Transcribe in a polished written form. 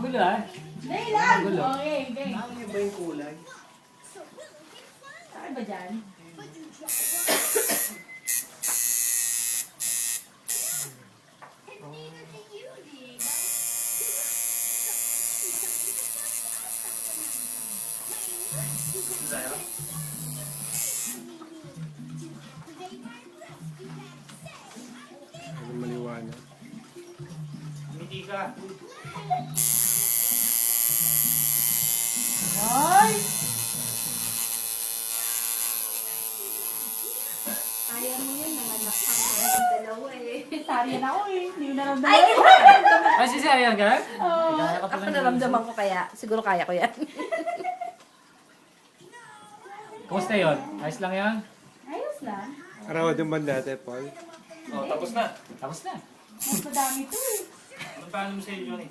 Magulo ah. Dahil lang! Magulo. Okay, okay. Ano ba yung kulay? Saan ba dyan? Sa'yo? Ano maliwanag. Hindi ka. Ay! Kaya mo yun, nanganak ka ng dalawa eh. Tarian ako eh. Hindi ko naramdaman. Ay, Ay, si Sarian ka? Oo. Kaya ka ako pala naramdaman ko kaya. Siguro kaya ko yan. Kumusta yun? Ayos lang yan? Ayos lang. Araw din ba dati, Paul? Oh, tapos na. Tapos na. Mas madami to eh. Ano paano mo sa'yo, Johnny?